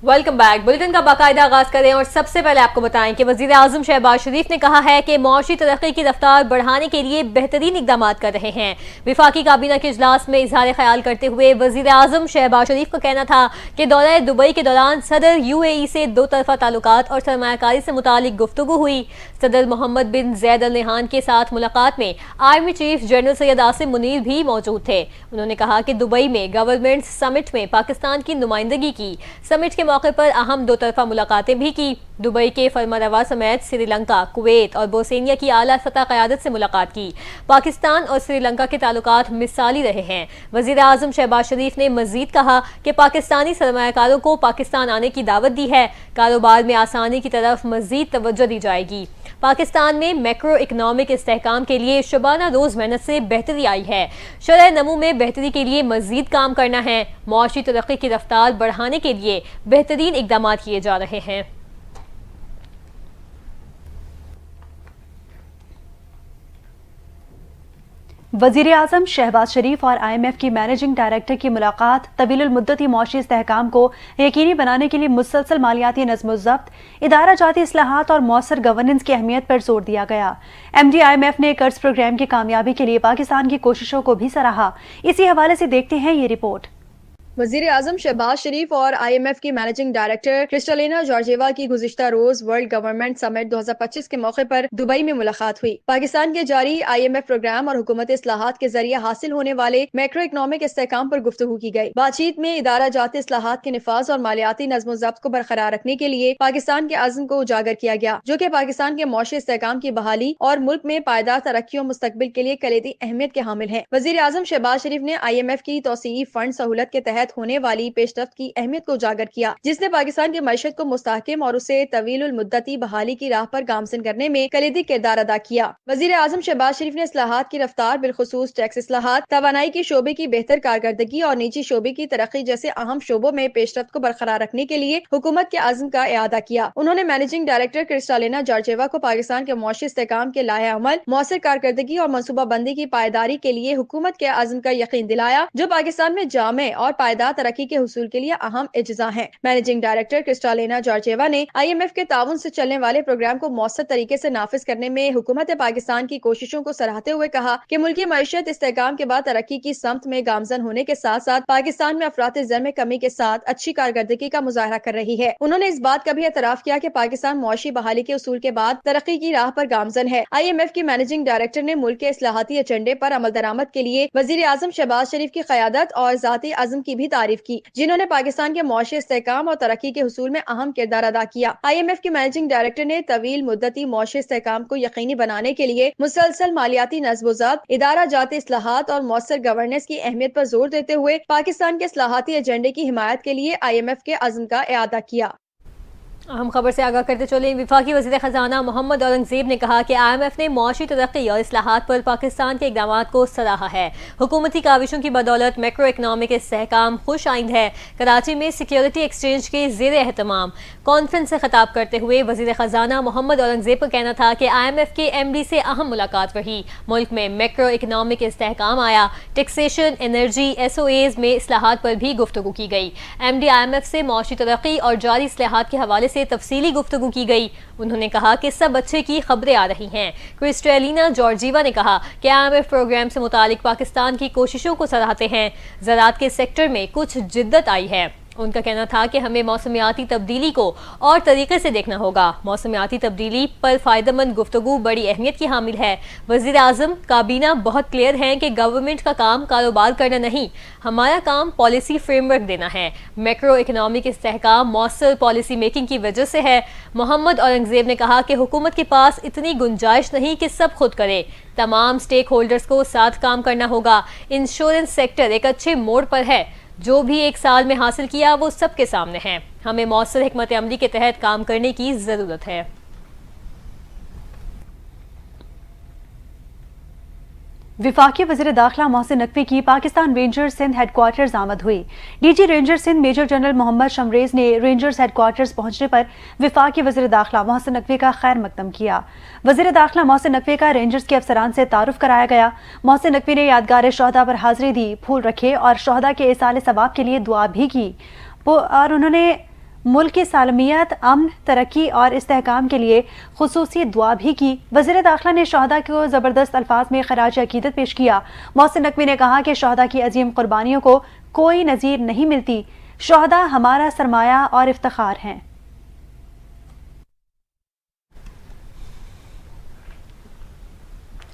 Welcome back. Bulletin کا باقاعدہ آغاز کریں اور سب سے پہلے آپ کو بتائیں کہ وزیر اعظم شہباز شریف نے کہا ہے کہ معاشی ترقی کی رفتار بڑھانے کے لیے بہترین اقدامات کر رہے ہیں۔ وفاقی کابینہ کے اجلاس میں اظہار خیال کرتے ہوئے وزیر اعظم شہباز شریف کا کہنا تھا کہ دورہ دبئی کے دوران صدر UAE سے دو طرفہ تعلقات اور سرمایہ کاری سے متعلق گفتگو ہوئی۔ صدر محمد بن زید ال نہیان کے ساتھ ملاقات میں army chief general Syed Asim Munir بھی موجود تھے۔ انہوں نے کہا کہ دبئی میں گورنمنٹ سمٹ میں پاکستان کی نمائندگی کی۔ سمٹ کے موقع پر اہم دو طرفہ ملاقاتیں بھی کی۔ دبئی کے فرمانروا سمیت سری لنکا، کویت اور بوسنیا کی اعلیٰ سطح قیادت سے ملاقات کی۔ پاکستان اور سری لنکا کے تعلقات مثالی رہے ہیں۔ وزیر اعظم شہباز شریف نے مزید کہا کہ پاکستانی سرمایہ کاروں کو پاکستان آنے کی دعوت دی ہے۔ کاروبار میں آسانی کی طرف مزید توجہ دی جائے گی۔ پاکستان میں میکرو اکنامک استحکام کے لیے شبانہ روز محنت سے بہتری آئی ہے۔ شرح نمو میں بہتری کے لیے مزید کام کرنا ہے۔ معاشی ترقی کی رفتار بڑھانے کے لیے بہترین اقدامات کیے جا رہے ہیں۔ وزیر اعظم شہباز شریف اور IMF کی مینیجنگ ڈائریکٹر کی ملاقات طویل المدتی معاشی استحکام کو یقینی بنانے کے لیے مسلسل مالیاتی نظم و ضبط، ادارہ جاتی اصلاحات اور مؤثر گورننس کی اہمیت پر زور دیا گیا۔ MD IMF نے قرض پروگرام کی کامیابی کے لیے پاکستان کی کوششوں کو بھی سراہا۔ اسی حوالے سے دیکھتے ہیں یہ رپورٹ۔ وزیر اعظم شہباز شریف اور IMF کی مینیجنگ ڈائریکٹر کرسٹلینا جارجیوا کی گزشتہ روز ورلڈ گورنمنٹ سمٹ 2025 کے موقع پر دبئی میں ملاقات ہوئی۔ پاکستان کے جاری IMF پروگرام اور حکومت اصلاحات کے ذریعے حاصل ہونے والے میکرو اکنامک استحکام پر گفتگو کی گئی۔ بات چیت میں ادارہ جاتی اصلاحات کے نفاذ اور مالیاتی نظم و ضبط کو برقرار رکھنے کے لیے پاکستان کے عزم کو اجاگر کیا گیا، جو کہ پاکستان کے معاشی استحکام کی بحالی اور ملک میں پائیدار ترقی و مستقبل کے لیے کلیدی اہمیت کے حامل ہیں۔ وزیر اعظم شہباز شریف نے IMF کی توسیعی فنڈ سہولت کے تحت ہونے والی پیش رفت کی اہمیت کو اجاگر کیا، جس نے پاکستان کی معیشت کو مستحکم اور اسے طویل المدتی بحالی کی راہ پر گامزن کرنے میں کلیدی کردار ادا کیا۔ وزیر اعظم شہباز شریف نے اصلاحات کی رفتار، بالخصوص ٹیکس اصلاحات، توانائی کے شعبے کی بہتر کارکردگی اور نجی شعبے کی ترقی جیسے اہم شعبوں میں پیش رفت کو برقرار رکھنے کے لیے حکومت کے عزم کا اعادہ کیا۔ انہوں نے مینیجنگ ڈائریکٹر کرسٹلینا جارجیوا کو پاکستان کے معاشی استحکام کے لائحہ عمل، مؤثر کارکردگی اور منصوبہ بندی کی پائیداری کے لیے حکومت کے عزم کا یقین دلایا، جو پاکستان میں جامع اور پائیدار ترقی کے حصول کے لیے اہم اجزاء ہیں۔ مینیجنگ ڈائریکٹر کرسٹلینا جارجیوا نے IMF کے تعاون سے چلنے والے پروگرام کو مؤثر طریقے سے نافذ کرنے میں حکومت پاکستان کی کوششوں کو سراہتے ہوئے کہا کہ ملکی معیشت استحکام کے بعد ترقی کی سمت میں گامزن ہونے کے ساتھ ساتھ پاکستان میں افراط زر میں کمی کے ساتھ اچھی کارکردگی کا مظاہرہ کر رہی ہے۔ انہوں نے اس بات کا بھی اعتراف کیا کہ پاکستان معاشی بحالی کے اصول کے بعد ترقی کی راہ پر گامزن ہے۔ IMF کی مینیجنگ ڈائریکٹر نے ملک کے اصلاحاتی ایجنڈے پر عمل درآمد کے لیے وزیر اعظم شہباز شریف کی قیادت اور ذاتی عزم کی بھی تعریف کی، جنہوں نے پاکستان کے معاشی استحکام اور ترقی کے حصول میں اہم کردار ادا کیا۔ IMF کی مینیجنگ ڈائریکٹر نے طویل مدتی معاشی استحکام کو یقینی بنانے کے لیے مسلسل مالیاتی نظم و ضبط، ادارہ جاتی اصلاحات اور مؤثر گورننس کی اہمیت پر زور دیتے ہوئے پاکستان کے اصلاحاتی ایجنڈے کی حمایت کے لیے IMF کے عزم کا اعادہ کیا۔ اہم خبر سے آگاہ کرتے چلیں۔ وفاقی وزیر خزانہ محمد اورنگزیب نے کہا کہ IMF نے معاشی ترقی اور اصلاحات پر پاکستان کے اقدامات کو سراہا ہے۔ حکومتی کاوشوں کی بدولت میکرو اکنامک استحکام خوش آئند ہے۔ کراچی میں سیکیورٹی ایکسچینج کے زیر اہتمام کانفرنس سے خطاب کرتے ہوئے وزیر خزانہ محمد اورنگزیب کا کہنا تھا کہ IMF کے MD سے اہم ملاقات رہی۔ ملک میں میکرو اکنامک استحکام آیا۔ ٹیکسیشن، انرجی، SOAs میں اصلاحات پر بھی گفتگو کی گئی۔ MD IMF سے معاشی ترقی اور جاری اصلاحات کے حوالے سے تفصیلی گفتگو کی گئی۔ انہوں نے کہا کہ سب اچھے کی خبریں آ رہی ہیں۔ کرسٹلینا جارجیوا نے کہا کہ IMF پروگرام سے متعلق پاکستان کی کوششوں کو سراہتے ہیں۔ زراعت کے سیکٹر میں کچھ جدت آئی ہے۔ ان کا کہنا تھا کہ ہمیں موسمیاتی تبدیلی کو اور طریقے سے دیکھنا ہوگا۔ موسمیاتی تبدیلی پر فائدہ مند گفتگو بڑی اہمیت کی حامل ہے۔ وزیر اعظم کابینہ بہت کلیئر ہیں کہ گورنمنٹ کا کام کاروبار کرنا نہیں، ہمارا کام پالیسی فریم ورک دینا ہے۔ میکرو اکنامک استحکام مؤثر پالیسی میکنگ کی وجہ سے ہے۔ محمد اورنگزیب نے کہا کہ حکومت کے پاس اتنی گنجائش نہیں کہ سب خود کرے، تمام سٹیک ہولڈرز کو ساتھ کام کرنا ہوگا۔ انشورنس سیکٹر ایک اچھے موڑ پر ہے۔ جو بھی ایک سال میں حاصل کیا وہ سب کے سامنے ہے۔ ہمیں مؤثر حکمت عملی کے تحت کام کرنے کی ضرورت ہے۔ وفاقی وزیر داخلہ محسن نقوی کی Pakistan Rangers Sindh headquarters آمد ہوئی۔ DG ranger Sindh major general Muhammad Shamraiz نے رینجرز ہیڈ کوارٹرز پہنچنے پر وفاقی وزیر داخلہ محسن نقوی کا خیر مقدم کیا۔ وزیر داخلہ محسن نقوی کا رینجرز کے افسران سے تعارف کرایا گیا۔ محسن نقوی نے یادگار شہداء پر حاضری دی، پھول رکھے اور شہداء کے ایصال ثواب کے لیے دعا بھی کی اور انہوں نے ملک کی سالمیت، امن، ترقی اور استحکام کے لیے خصوصی دعا بھی کی۔ وزیر داخلہ نے شہداء کو زبردست الفاظ میں خراج عقیدت پیش کیا۔ محسن نقوی نے کہا کہ شہداء کی عظیم قربانیوں کو کوئی نظیر نہیں ملتی۔ شہداء ہمارا سرمایہ اور افتخار ہیں۔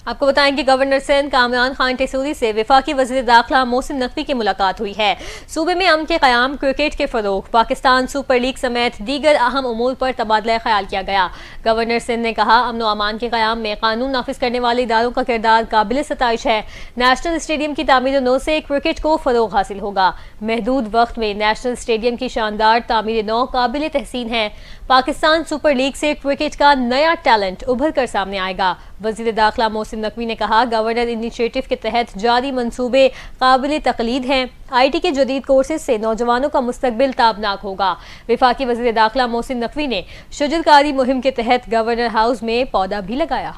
آپ کو بتائیں کہ گورنر سندھ کامران خان ٹیسوری سے وفاقی وزیر داخلہ محسن نقوی کی ملاقات ہوئی ہے۔ صوبے میں امن کے قیام، کرکٹ کے فروغ، پاکستان سپر لیگ سمیت دیگر اہم امور پر تبادلہ خیال کیا گیا۔ گورنر سندھ نے کہا امن و امان کے قیام میں قانون نافذ کرنے والے اداروں کا کردار قابل ستائش ہے۔ نیشنل اسٹیڈیم کی تعمیر نو سے کرکٹ کو فروغ حاصل ہوگا۔ محدود وقت میں نیشنل اسٹیڈیم کی شاندار تعمیر نو قابل تحسین ہے۔ پاکستان سپر لیگ سے کرکٹ کا نیا ٹیلنٹ ابھر کر سامنے آئے گا۔ وزیر داخلہ محسن نقوی نے کہا گورنر انیشیٹو کے تحت جاری منصوبے قابل تقلید ہیں۔ آئی ٹی کے جدید کورسز سے نوجوانوں کا مستقبل تابناک ہوگا۔ وفاقی وزیر داخلہ محسن نقوی نے شجرکاری مہم کے تحت گورنر ہاؤس میں پودا بھی لگایا۔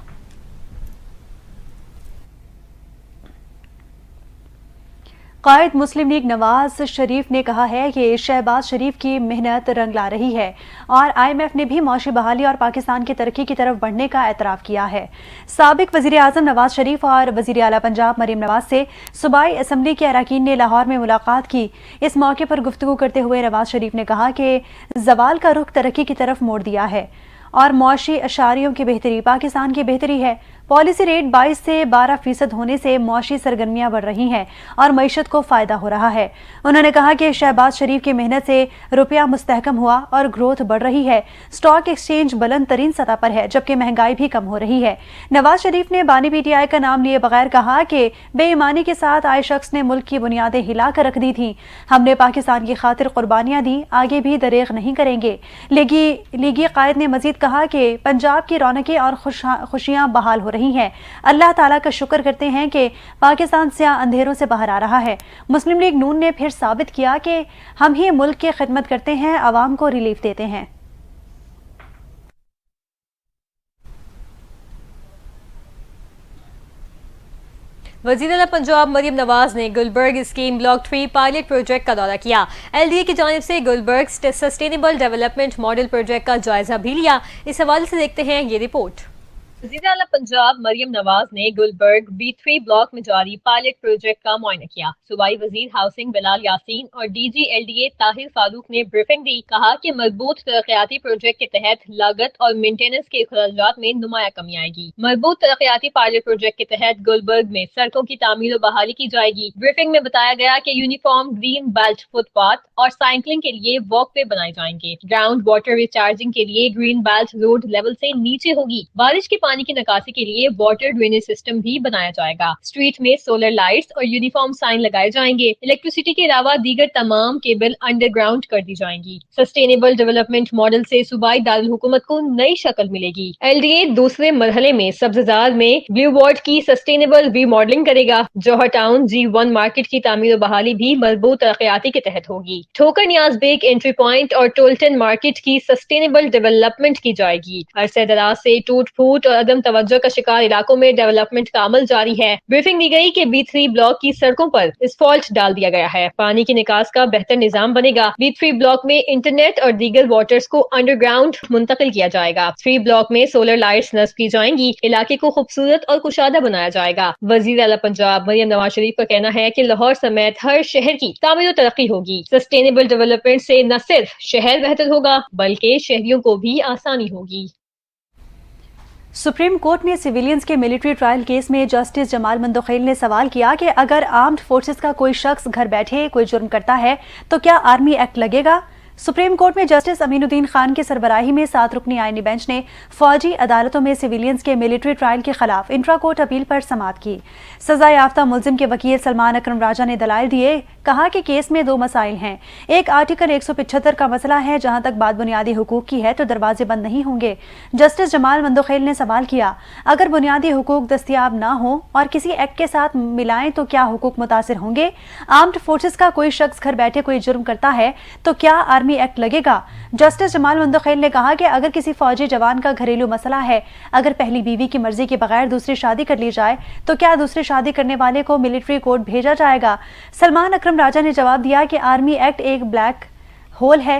قائد مسلم لیگ نواز شریف نے کہا ہے کہ شہباز شریف کی محنت رنگ لا رہی ہے اور آئی ایم ایف نے بھی معاشی بحالی اور پاکستان کی ترقی کی طرف بڑھنے کا اعتراف کیا ہے۔ سابق وزیر اعظم نواز شریف اور وزیر اعلیٰ پنجاب مریم نواز سے صوبائی اسمبلی کے اراکین نے لاہور میں ملاقات کی۔ اس موقع پر گفتگو کرتے ہوئے نواز شریف نے کہا کہ زوال کا رخ ترقی کی طرف موڑ دیا ہے اور معاشی اشاریوں کی بہتری پاکستان کی بہتری ہے۔ پالیسی ریٹ 22 سے 12% ہونے سے معاشی سرگرمیاں بڑھ رہی ہیں اور معیشت کو فائدہ ہو رہا ہے۔ انہوں نے کہا کہ شہباز شریف کی محنت سے روپیہ مستحکم ہوا اور گروتھ بڑھ رہی ہے۔ سٹاک ایکسچینج بلند ترین سطح پر ہے جبکہ مہنگائی بھی کم ہو رہی ہے۔ نواز شریف نے بانی پی ٹی آئی کا نام لیے بغیر کہا کہ بے ایمانی کے ساتھ آئے شخص نے ملک کی بنیادیں ہلا کر رکھ دی تھیں۔ ہم نے پاکستان کی خاطر قربانیاں دی، آگے بھی دریغ نہیں کریں گے۔ لیگی قائد نے مزید کہا کہ پنجاب کی رونقیں اور خوشیاں بحال ہو رہی ہیں۔ اللہ تعالیٰ کا شکر کرتے ہیں کہ پاکستان سیاہ اندھیروں سے باہر آ رہا ہے۔ مسلم لیگ نون نے پھر ثابت کیا کہ ہم ہی ملک کی خدمت کرتے ہیں، عوام کو ریلیف دیتے ہیں۔ وزیر اعلیٰ پنجاب مریم نواز نے Gulberg scheme block 3 pilot project کا دورہ کیا۔ ایل ڈی اے کی جانب سے Gulberg sustainable development model project کا جائزہ بھی لیا۔ اس حوالے سے دیکھتے ہیں یہ رپورٹ۔ وزیر اعلیٰ پنجاب مریم نواز نے گلبرگ B3 بلاک میں جاری پائلٹ پروجیکٹ کا معائنہ کیا۔ صوبائی وزیر ہاؤسنگ بلال یاسین اور D G L D A Tahir Farooq نے بریفنگ دی۔ کہا کہ مربوط ترقیاتی پروجیکٹ کے تحت لاگت اور مینٹیننس کے اخراجات میں نمایاں کمی آئے گی۔ مربوط ترقیاتی پائلٹ پروجیکٹ کے تحت گلبرگ میں سڑکوں کی تعمیر و بحالی کی جائے گی۔ بریفنگ میں بتایا گیا کہ uniform green belt footpath اور سائیکلنگ کے لیے واک وے بنائے جائیں گے۔ گراؤنڈ واٹر ریچارجنگ کے لیے گرین بیلٹ روڈ لیول سے نیچے ہوگی۔ بارش کے پانی کی نکاسی کے لیے واٹر ڈرینیج سسٹم بھی بنایا جائے گا۔ اسٹریٹ میں سولر لائٹس اور یونیفارم سائن لگائے جائیں گے۔ الیکٹریسٹی کے علاوہ دیگر تمام کیبل انڈر گراؤنڈ کر دی جائیں گی۔ سسٹینیبل ڈیولپمنٹ ماڈل سے صوبائی دارالحکومت کو نئی شکل ملے گی۔ ایل ڈی اے دوسرے مرحلے میں سبززار میں بلیو وارڈ کی سسٹینیبل ری ماڈلنگ کرے گا۔ جوہر ٹاؤن G1 مارکیٹ کی تعمیر و بحالی بھی مربوط ترقیاتی کے تحت ہوگی۔ ٹھوکر نیاز بیگ انٹری پوائنٹ اور ٹولٹن مارکیٹ کی سسٹینیبل ڈیولپمنٹ کی جائے گی۔ عرصہ دراز سے ٹوٹ پھوٹ اور عدم توجہ کا شکار علاقوں میں ڈیولپمنٹ کا عمل جاری ہے۔ بریفنگ دی گئی کہ B3 بلاک کی سڑکوں پر اسفالٹ ڈال دیا گیا ہے۔ پانی کی نکاس کا بہتر نظام بنے گا۔ B3 بلاک میں انٹرنیٹ اور دیگر واٹرز کو انڈر گراؤنڈ منتقل کیا جائے گا۔ 3 بلاک میں سولر لائٹس نصب کی جائیں گی۔ علاقے کو خوبصورت اور کشادہ بنایا جائے گا۔ وزیر اعلیٰ پنجاب مریم نواز شریف کا کہنا ہے کہ لاہور سمیت ہر شہر کی تعمیر و ترقی ہوگی۔ سسٹینیبل ڈیولپمنٹ سے نہ صرف شہر بہتر ہوگا بلکہ شہریوں کو بھی آسانی ہوگی۔ سپریم کورٹ میں سویلینز کے ملٹری ٹرائل کیس میں جسٹس جمال مندوخیل نے سوال کیا کہ اگر آرمڈ فورسز کا کوئی شخص گھر بیٹھے کوئی جرم کرتا ہے تو کیا آرمی ایکٹ لگے گا؟ سپریم کورٹ میں جسٹس امین الدین خان کی سربراہی میں 7 رکنی آئینی بینچ نے فوجی عدالتوں میں سویلینز کے ملٹری ٹرائل کے خلاف انٹرا کورٹ اپیل پر سماعت کی۔ سزا یافتہ ملزم کے وکیل سلمان اکرم راجہ نے دلائل دیے۔ کہا کہ کیس میں 2 مسائل ہیں۔ ایک آرٹیکل 175 کا مسئلہ ہے، جہاں تک بات بنیادی حقوق کی ہے تو دروازے بند نہیں ہوں گے۔ جسٹس جمال مندوخیل نے سوال کیا، اگر بنیادی حقوق دستیاب نہ ہوں اور کسی ایکٹ کے ساتھ ملائیں تو کیا حقوق متاثر ہوں گے؟ آرمڈ فورسز کا کوئی شخص گھر بیٹھے کوئی جرم کرتا ہے تو کیا آرمی ایکٹ لگے گا؟ جسٹس جمال مندوخیل نے کہا کہ اگر کسی فوجی جوان کا گھریلو مسئلہ ہے، اگر پہلی بیوی کی مرضی کے بغیر دوسری شادی کر لی جائے تو کیا دوسری شادی کرنے والے کو ملٹری کورٹ بھیجا جائے گا؟ سلمان اکرم راجہ نے جواب دیا کہ آرمی ایکٹ ایک بلیک ہول ہے